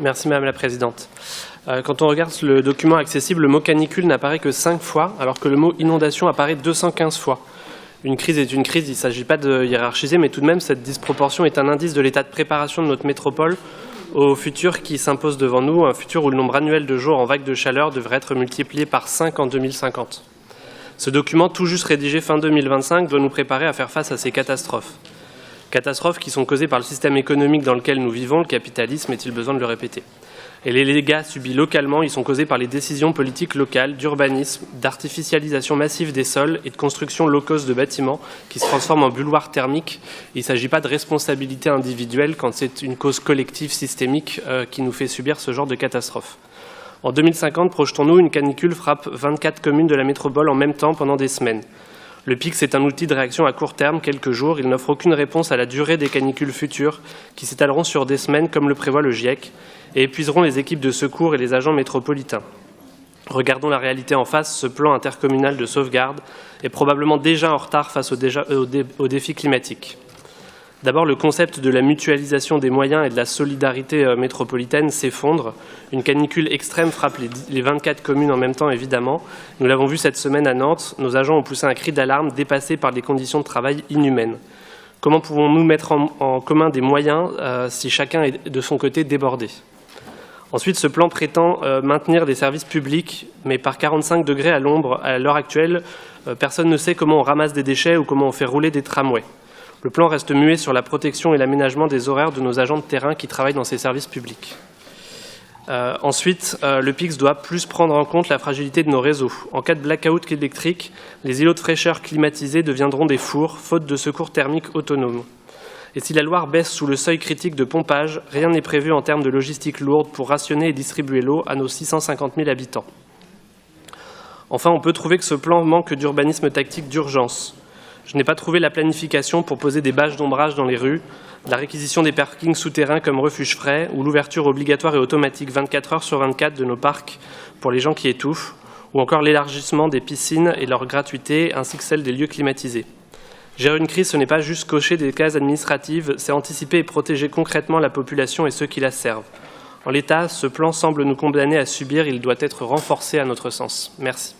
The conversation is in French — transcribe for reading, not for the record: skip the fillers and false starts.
Merci Madame la Présidente. Quand on regarde le document accessible, le mot canicule n'apparaît que 5 fois, alors que le mot inondation apparaît 215 fois. Une crise est une crise, il ne s'agit pas de hiérarchiser, mais tout de même, cette disproportion est un indice de l'état de préparation de notre métropole au futur qui s'impose devant nous, un futur où le nombre annuel de jours en vague de chaleur devrait être multiplié par 5 en 2050. Ce document, tout juste rédigé fin 2025, doit nous préparer à faire face à ces catastrophes. Catastrophes qui sont causées par le système économique dans lequel nous vivons, le capitalisme, est-il besoin de le répéter? Et les dégâts subis localement, ils sont causés par les décisions politiques locales, d'urbanisme, d'artificialisation massive des sols et de construction low-cost de bâtiments qui se transforment en bulwarks thermiques. Il ne s'agit pas de responsabilité individuelle quand c'est une cause collective systémique qui nous fait subir ce genre de catastrophe. En 2050, projetons-nous, une canicule frappe 24 communes de la métropole en même temps pendant des semaines. Le PIC, c'est un outil de réaction à court terme, quelques jours. Il n'offre aucune réponse à la durée des canicules futures qui s'étaleront sur des semaines, comme le prévoit le GIEC, et épuiseront les équipes de secours et les agents métropolitains. Regardons la réalité en face, ce plan intercommunal de sauvegarde est probablement déjà en retard face aux défis climatiques. D'abord, le concept de la mutualisation des moyens et de la solidarité métropolitaine s'effondre. Une canicule extrême frappe les 24 communes en même temps, évidemment. Nous l'avons vu cette semaine à Nantes. Nos agents ont poussé un cri d'alarme dépassé par des conditions de travail inhumaines. Comment pouvons-nous mettre en commun des moyens si chacun est de son côté débordé? Ensuite, ce plan prétend maintenir des services publics, mais par 45 degrés à l'ombre, à l'heure actuelle, personne ne sait comment on ramasse des déchets ou comment on fait rouler des tramways. Le plan reste muet sur la protection et l'aménagement des horaires de nos agents de terrain qui travaillent dans ces services publics. Ensuite, le PIX doit plus prendre en compte la fragilité de nos réseaux. En cas de blackout électrique, les îlots de fraîcheur climatisés deviendront des fours, faute de secours thermiques autonomes. Et si la Loire baisse sous le seuil critique de pompage, rien n'est prévu en termes de logistique lourde pour rationner et distribuer l'eau à nos 650 000 habitants. Enfin, on peut trouver que ce plan manque d'urbanisme tactique d'urgence. Je n'ai pas trouvé la planification pour poser des bâches d'ombrage dans les rues, la réquisition des parkings souterrains comme refuge frais ou l'ouverture obligatoire et automatique 24 heures sur 24 de nos parcs pour les gens qui étouffent, ou encore l'élargissement des piscines et leur gratuité ainsi que celle des lieux climatisés. Gérer une crise, ce n'est pas juste cocher des cases administratives, c'est anticiper et protéger concrètement la population et ceux qui la servent. En l'état, ce plan semble nous condamner à subir, il doit être renforcé à notre sens. Merci.